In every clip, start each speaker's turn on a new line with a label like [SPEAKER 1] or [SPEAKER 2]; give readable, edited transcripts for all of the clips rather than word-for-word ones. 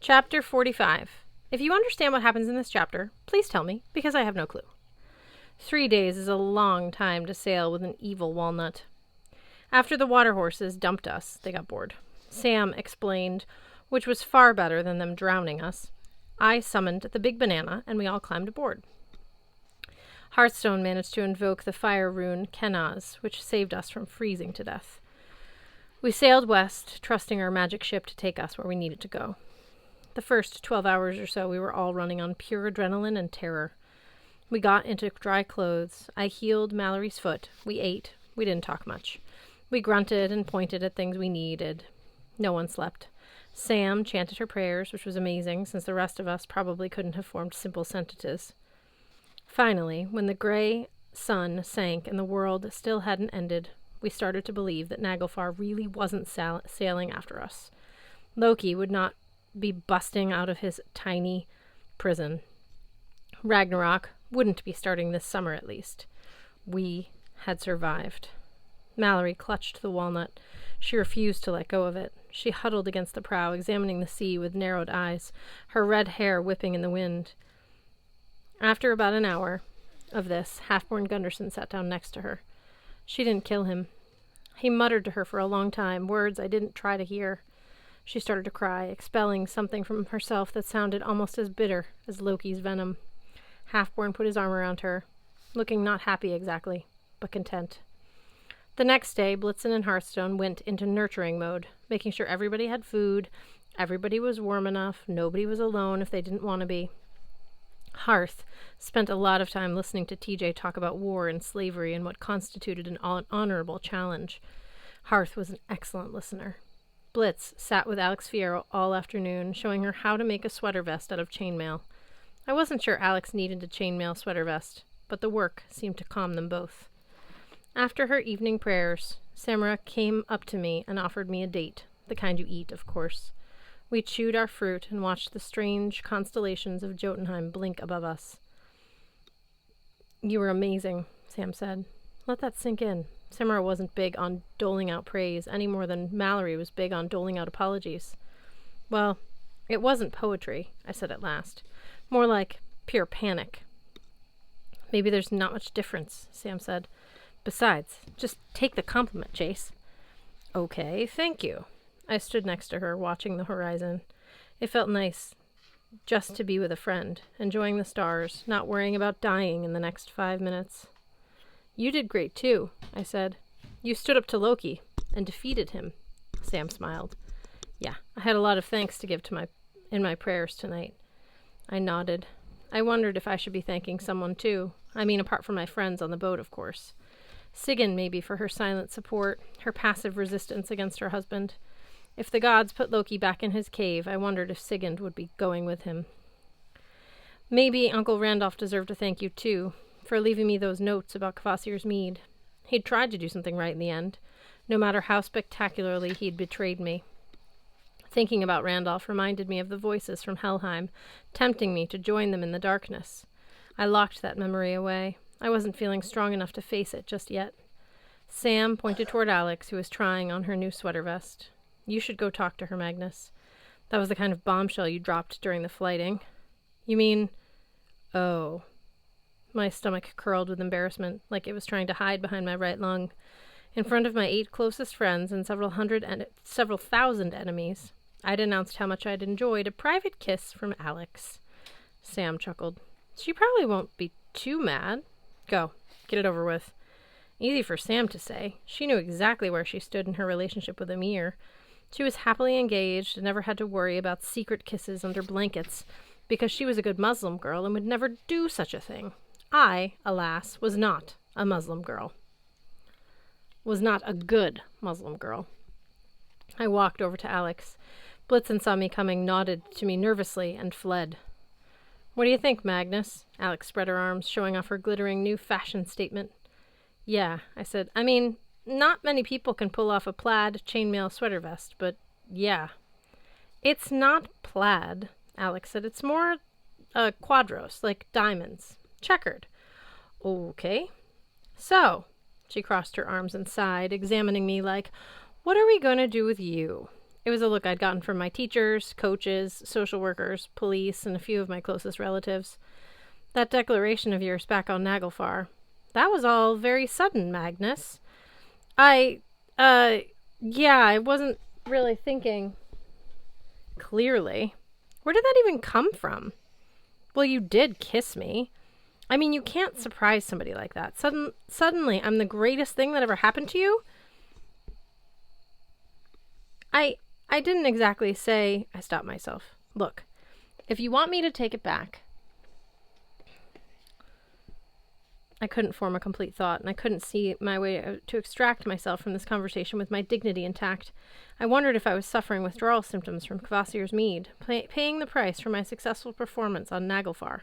[SPEAKER 1] Chapter 45. If you understand what happens in this chapter, please tell me, because I have no clue. 3 days is a long time to sail with an evil walnut. After the water horses dumped us, they got bored. Sam explained, which was far better than them drowning us. I summoned the big banana, and we all climbed aboard. Hearthstone managed to invoke the fire rune Kenaz, which saved us from freezing to death. We sailed west, trusting our magic ship to take us where we needed to go. The first 12 hours or so, we were all running on pure adrenaline and terror. We got into dry clothes. I healed Mallory's foot. We ate. We didn't talk much. We grunted and pointed at things we needed. No one slept. Sam chanted her prayers, which was amazing, since the rest of us probably couldn't have formed simple sentences. Finally, when the gray sun sank and the world still hadn't ended, we started to believe that Naglfar really wasn't sailing after us. Loki would not be busting out of his tiny prison. Ragnarok wouldn't be starting this summer, at least. We had survived. Mallory clutched the walnut. She refused to let go of it. She huddled against the prow, examining the sea with narrowed eyes, her red hair whipping in the wind. After about an hour of this, Half-Born Gunderson sat down next to her. She didn't kill him. He muttered to her for a long time, words I didn't try to hear. She started to cry, expelling something from herself that sounded almost as bitter as Loki's venom. Half-Born put his arm around her, looking not happy exactly, but content. The next day, Blitzen and Hearthstone went into nurturing mode, making sure everybody had food, everybody was warm enough, nobody was alone if they didn't want to be. Hearth spent a lot of time listening to TJ talk about war and slavery and what constituted an honorable challenge. Hearth was an excellent listener. Blitz sat with Alex Fierro all afternoon, showing her how to make a sweater vest out of chainmail. I wasn't sure Alex needed a chainmail sweater vest, but the work seemed to calm them both. After her evening prayers, Samara came up to me and offered me a date, the kind you eat, of course. We chewed our fruit and watched the strange constellations of Jotunheim blink above us. "You were amazing," Sam said. "Let that sink in." Samara wasn't big on doling out praise any more than Mallory was big on doling out apologies. "Well, it wasn't poetry," I said at last. "More like pure panic." "Maybe there's not much difference," Sam said. "Besides, just take the compliment, Chase." "Okay, thank you." I stood next to her, watching the horizon. It felt nice just to be with a friend, enjoying the stars, not worrying about dying in the next 5 minutes. "You did great, too," I said. "You stood up to Loki and defeated him." Sam smiled. "Yeah, I had a lot of thanks to give in my prayers tonight." I nodded. I wondered if I should be thanking someone, too. I mean, apart from my friends on the boat, of course. Sigyn, maybe, for her silent support, her passive resistance against her husband. If the gods put Loki back in his cave, I wondered if Sigyn would be going with him. Maybe Uncle Randolph deserved a thank you, too, for leaving me those notes about Kvasir's mead. He'd tried to do something right in the end, no matter how spectacularly he'd betrayed me. Thinking about Randolph reminded me of the voices from Helheim, tempting me to join them in the darkness. I locked that memory away. I wasn't feeling strong enough to face it just yet. Sam pointed toward Alex, who was trying on her new sweater vest. "You should go talk to her, Magnus. That was the kind of bombshell you dropped during the flighting." "You mean..." "Oh." My stomach curled with embarrassment, like it was trying to hide behind my right lung. In front of my 8 closest friends and several thousand enemies, I'd announced how much I'd enjoyed a private kiss from Alex. Sam chuckled. "She probably won't be too mad. Go, get it over with." Easy for Sam to say. She knew exactly where she stood in her relationship with Amir. She was happily engaged and never had to worry about secret kisses under blankets, because she was a good Muslim girl and would never do such a thing. I, alas, was not a Muslim girl. Was not a good Muslim girl. I walked over to Alex. Blitzen saw me coming, nodded to me nervously, and fled. "What do you think, Magnus?" Alex spread her arms, showing off her glittering new fashion statement. "Yeah," I said. "I mean, not many people can pull off a plaid chainmail sweater vest, but yeah." "It's not plaid," Alex said. "It's more quadros, like diamonds. Checkered." "Okay. So," she crossed her arms and sighed, examining me like, "what are we going to do with you? It was a look I'd gotten from my teachers, coaches, social workers, police, and a few of my closest relatives. That declaration of yours back on Naglfar, that was all very sudden, Magnus. Yeah, I wasn't really thinking clearly. Where did that even come from? Well, you did kiss me. I mean, you can't surprise somebody like that. Suddenly, I'm the greatest thing that ever happened to you? I didn't exactly say... I stopped myself. Look, if you want me to take it back... I couldn't form a complete thought, and I couldn't see my way to extract myself from this conversation with my dignity intact. I wondered if I was suffering withdrawal symptoms from Kvasir's mead, paying the price for my successful performance on Naglfar.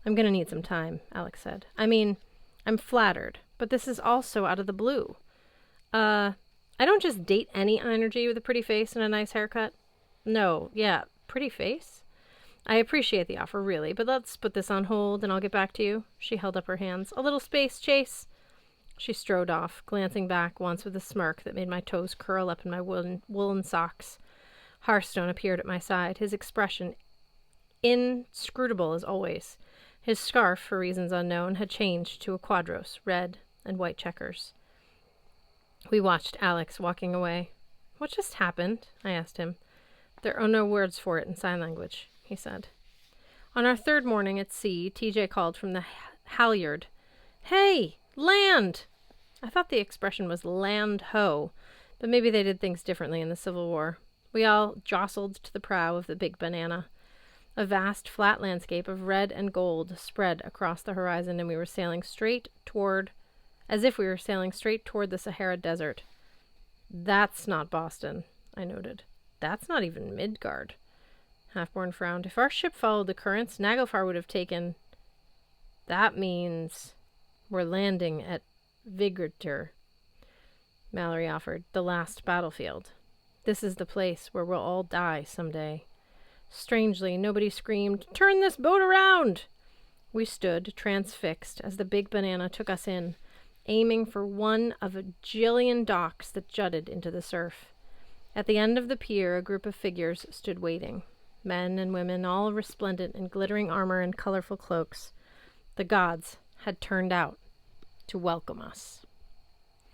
[SPEAKER 1] I'm going to need some time, Alex said. I mean, I'm flattered, but this is also out of the blue. I don't just date any energy with a pretty face and a nice haircut. No, yeah, pretty face? I appreciate the offer, really, but let's put this on hold and I'll get back to you. She held up her hands. A little space, Chase. She strode off, glancing back once with a smirk that made my toes curl up in my woolen socks. Hearthstone appeared at my side, his expression inscrutable as always. His scarf, for reasons unknown, had changed to a quadros, red and white checkers. We watched Alex walking away. What just happened? I asked him. There are no words for it in sign language, he said. On our third morning at sea, TJ called from the halyard. Hey, land! I thought the expression was land ho, but maybe they did things differently in the Civil War. We all jostled to the prow of the Big Banana. A vast, flat landscape of red and gold spread across the horizon, and we were sailing as if we were sailing straight toward the Sahara Desert. That's not Boston, I noted. That's not even Midgard. Halfborn frowned. If our ship followed the currents, Naglfar would have taken... That means we're landing at Vigritur, Mallory offered, the last battlefield. This is the place where we'll all die someday. Strangely, nobody screamed, "Turn this boat around!" We stood, transfixed, as the Big Banana took us in, aiming for one of a jillion docks that jutted into the surf. At the end of the pier, a group of figures stood waiting. Men and women, all resplendent in glittering armor and colorful cloaks. The gods had turned out to welcome us.